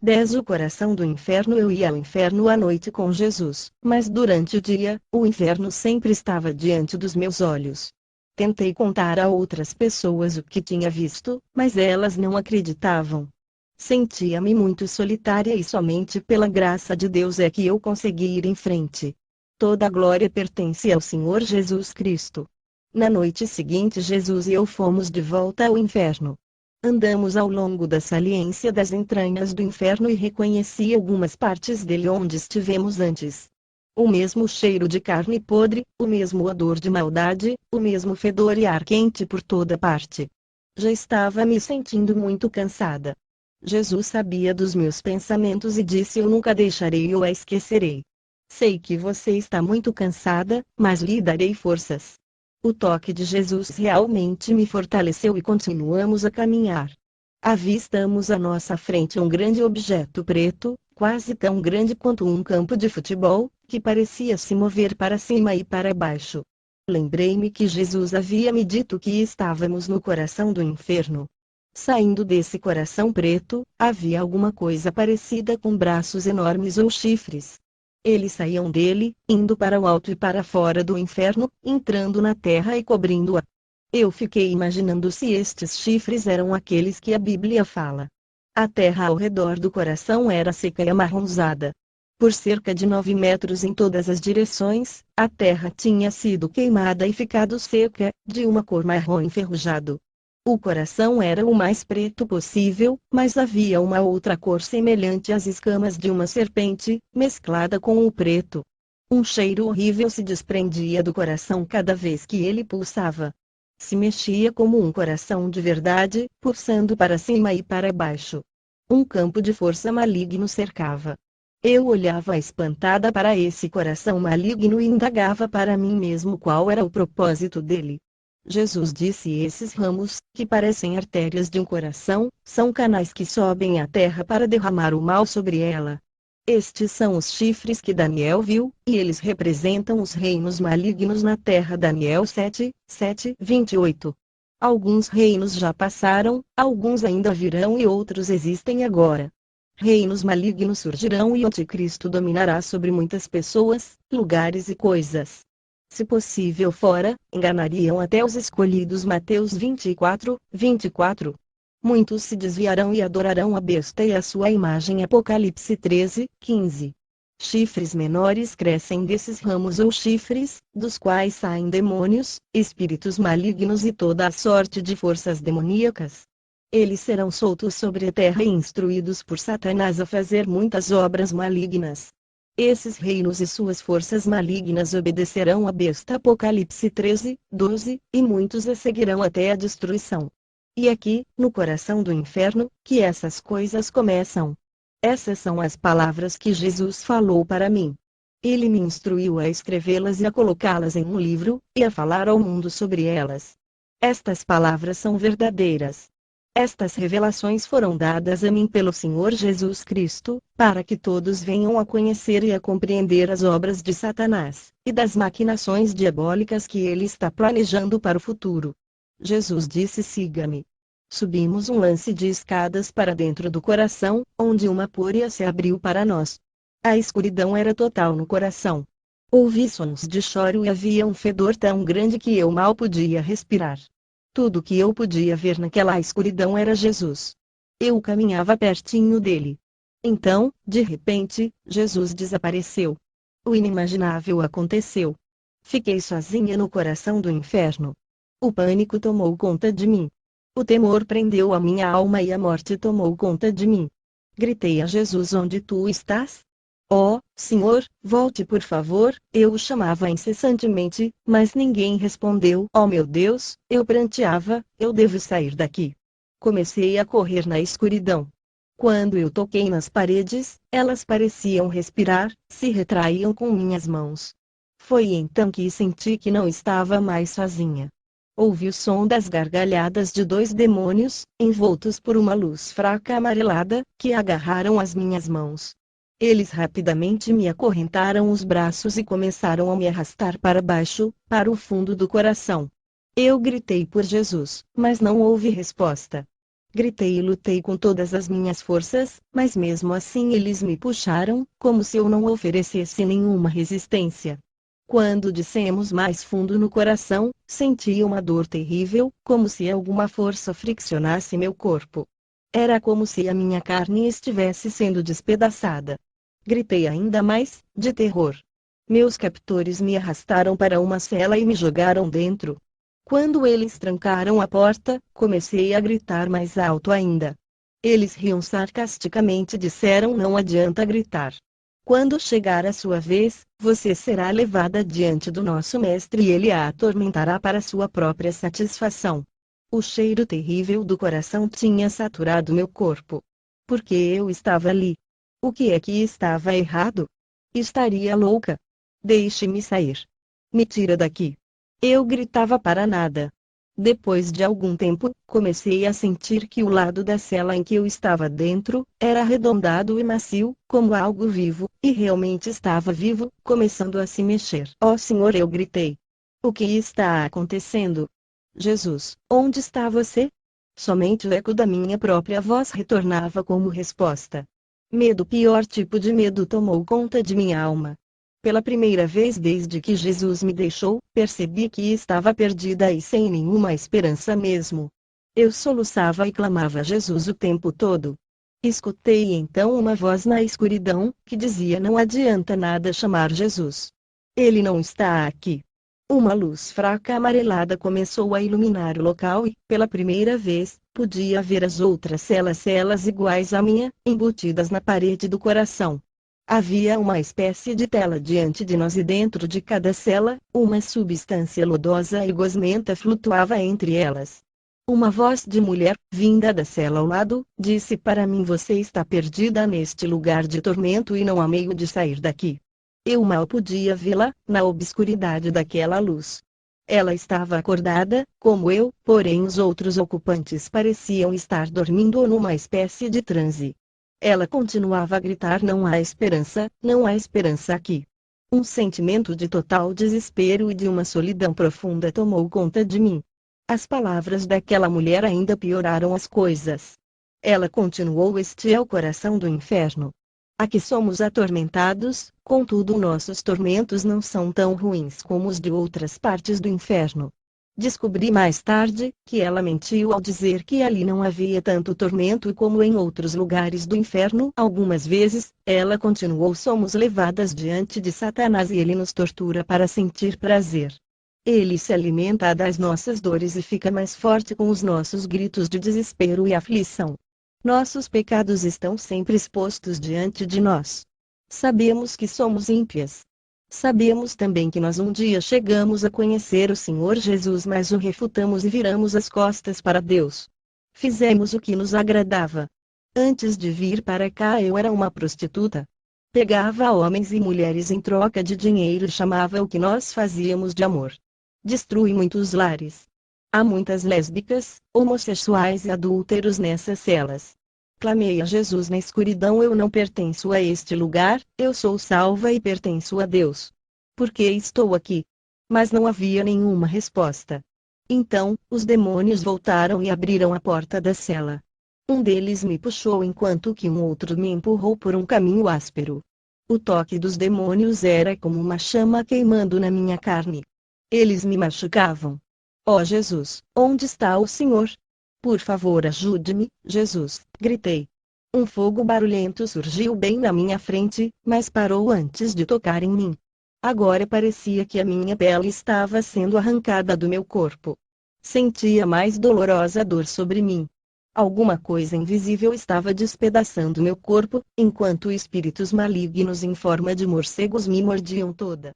10 O coração do inferno. Eu ia ao inferno à noite com Jesus, mas durante o dia, o inferno sempre estava diante dos meus olhos. Tentei contar a outras pessoas o que tinha visto, mas elas não acreditavam. Sentia-me muito solitária e somente pela graça de Deus é que eu consegui ir em frente. Toda a glória pertence ao Senhor Jesus Cristo. Na noite seguinte Jesus e eu fomos de volta ao inferno. Andamos ao longo da saliência das entranhas do inferno e reconheci algumas partes dele onde estivemos antes. O mesmo cheiro de carne podre, o mesmo odor de maldade, o mesmo fedor e ar quente por toda parte. Já estava me sentindo muito cansada. Jesus sabia dos meus pensamentos e disse: Eu nunca deixarei ou a esquecerei. Sei que você está muito cansada, mas lhe darei forças. O toque de Jesus realmente me fortaleceu e continuamos a caminhar. Avistamos à nossa frente um grande objeto preto, quase tão grande quanto um campo de futebol, que parecia se mover para cima e para baixo. Lembrei-me que Jesus havia me dito que estávamos no coração do inferno. Saindo desse coração preto, havia alguma coisa parecida com braços enormes ou chifres. Eles saíam dele, indo para o alto e para fora do inferno, entrando na terra e cobrindo-a. Eu fiquei imaginando se estes chifres eram aqueles que a Bíblia fala. A terra ao redor do coração era seca e amarronzada. Por cerca de 9 metros em todas as direções, a terra tinha sido queimada e ficado seca, de uma cor marrom enferrujado. O coração era o mais preto possível, mas havia uma outra cor semelhante às escamas de uma serpente, mesclada com o preto. Um cheiro horrível se desprendia do coração cada vez que ele pulsava. Se mexia como um coração de verdade, pulsando para cima e para baixo. Um campo de força maligno cercava. Eu olhava espantada para esse coração maligno e indagava para mim mesmo qual era o propósito dele. Jesus disse: esses ramos, que parecem artérias de um coração, são canais que sobem à terra para derramar o mal sobre ela. Estes são os chifres que Daniel viu, e eles representam os reinos malignos na terra. Daniel 7:28. Alguns reinos já passaram, alguns ainda virão e outros existem agora. Reinos malignos surgirão e o anticristo dominará sobre muitas pessoas, lugares e coisas. Se possível fora, enganariam até os escolhidos. Mateus 24:24. Muitos se desviarão e adorarão a besta e a sua imagem. Apocalipse 13:15. Chifres menores crescem desses ramos ou chifres, dos quais saem demônios, espíritos malignos e toda a sorte de forças demoníacas. Eles serão soltos sobre a terra e instruídos por Satanás a fazer muitas obras malignas. Esses reinos e suas forças malignas obedecerão à besta. Apocalipse 13:12, e muitos a seguirão até a destruição. E aqui, no coração do inferno, que essas coisas começam. Essas são as palavras que Jesus falou para mim. Ele me instruiu a escrevê-las e a colocá-las em um livro, e a falar ao mundo sobre elas. Estas palavras são verdadeiras. Estas revelações foram dadas a mim pelo Senhor Jesus Cristo, para que todos venham a conhecer e a compreender as obras de Satanás, e das maquinações diabólicas que ele está planejando para o futuro. Jesus disse: siga-me. Subimos um lance de escadas para dentro do coração, onde uma pôria se abriu para nós. A escuridão era total no coração. Ouvi sons de choro e havia um fedor tão grande que eu mal podia respirar. Tudo que eu podia ver naquela escuridão era Jesus. Eu caminhava pertinho dele. Então, de repente, Jesus desapareceu. O inimaginável aconteceu. Fiquei sozinha no coração do inferno. O pânico tomou conta de mim. O temor prendeu a minha alma e a morte tomou conta de mim. Gritei a Jesus: onde tu estás? Oh, Senhor, volte por favor. Eu o chamava incessantemente, mas ninguém respondeu. Oh meu Deus, eu pranteava, eu devo sair daqui. Comecei a correr na escuridão. Quando eu toquei nas paredes, elas pareciam respirar, se retraíam com minhas mãos. Foi então que senti que não estava mais sozinha. Ouvi o som das gargalhadas de 2 demônios, envoltos por uma luz fraca amarelada, que agarraram as minhas mãos. Eles rapidamente me acorrentaram os braços e começaram a me arrastar para baixo, para o fundo do coração. Eu gritei por Jesus, mas não houve resposta. Gritei e lutei com todas as minhas forças, mas mesmo assim eles me puxaram, como se eu não oferecesse nenhuma resistência. Quando dissemos mais fundo no coração, senti uma dor terrível, como se alguma força friccionasse meu corpo. Era como se a minha carne estivesse sendo despedaçada. Gritei ainda mais, de terror. Meus captores me arrastaram para uma cela e me jogaram dentro. Quando eles trancaram a porta, comecei a gritar mais alto ainda. Eles riam sarcasticamente e disseram: não adianta gritar. Quando chegar a sua vez, você será levada diante do nosso mestre e ele a atormentará para sua própria satisfação. O cheiro terrível do coração tinha saturado meu corpo. Porque eu estava ali. O que é que estava errado? Estaria louca. Deixe-me sair. Me tira daqui. Eu gritava para nada. Depois de algum tempo, comecei a sentir que o lado da cela em que eu estava dentro, era arredondado e macio, como algo vivo, e realmente estava vivo, começando a se mexer. Ó Senhor, eu gritei. O que está acontecendo? Jesus, onde está você? Somente o eco da minha própria voz retornava como resposta. Medo, pior tipo de medo, tomou conta de minha alma. Pela primeira vez desde que Jesus me deixou, percebi que estava perdida e sem nenhuma esperança mesmo. Eu soluçava e clamava a Jesus o tempo todo. Escutei então uma voz na escuridão, que dizia: não adianta nada chamar Jesus. Ele não está aqui. Uma luz fraca amarelada começou a iluminar o local e, pela primeira vez, podia ver as outras celas iguais à minha, embutidas na parede do coração. Havia uma espécie de tela diante de nós e dentro de cada cela, uma substância lodosa e gosmenta flutuava entre elas. Uma voz de mulher, vinda da cela ao lado, disse para mim: você está perdida neste lugar de tormento e não há meio de sair daqui. Eu mal podia vê-la, na obscuridade daquela luz. Ela estava acordada, como eu, porém os outros ocupantes pareciam estar dormindo ou numa espécie de transe. Ela continuava a gritar: não há esperança aqui. Um sentimento de total desespero e de uma solidão profunda tomou conta de mim. As palavras daquela mulher ainda pioraram as coisas. Ela continuou: este é o coração do inferno. Aqui somos atormentados, contudo nossos tormentos não são tão ruins como os de outras partes do inferno. Descobri mais tarde que ela mentiu ao dizer que ali não havia tanto tormento como em outros lugares do inferno. Algumas vezes, ela continuou: somos levadas diante de Satanás e ele nos tortura para sentir prazer. Ele se alimenta das nossas dores e fica mais forte com os nossos gritos de desespero e aflição. Nossos pecados estão sempre expostos diante de nós. Sabemos que somos ímpias. Sabemos também que nós um dia chegamos a conhecer o Senhor Jesus, mas o refutamos e viramos as costas para Deus. Fizemos o que nos agradava. Antes de vir para cá eu era uma prostituta. Pegava homens e mulheres em troca de dinheiro e chamava o que nós fazíamos de amor. Destrui muitos lares. Há muitas lésbicas, homossexuais e adúlteros nessas celas. Clamei a Jesus na escuridão: eu não pertenço a este lugar, eu sou salva e pertenço a Deus. Por que estou aqui? Mas não havia nenhuma resposta. Então, os demônios voltaram e abriram a porta da cela. Um deles me puxou enquanto que um outro me empurrou por um caminho áspero. O toque dos demônios era como uma chama queimando na minha carne. Eles me machucavam. Ó Jesus, onde está o Senhor? Por favor, ajude-me, Jesus, gritei. Um fogo barulhento surgiu bem na minha frente, mas parou antes de tocar em mim. Agora parecia que a minha pele estava sendo arrancada do meu corpo. Sentia mais dolorosa dor sobre mim. Alguma coisa invisível estava despedaçando meu corpo, enquanto espíritos malignos em forma de morcegos me mordiam toda.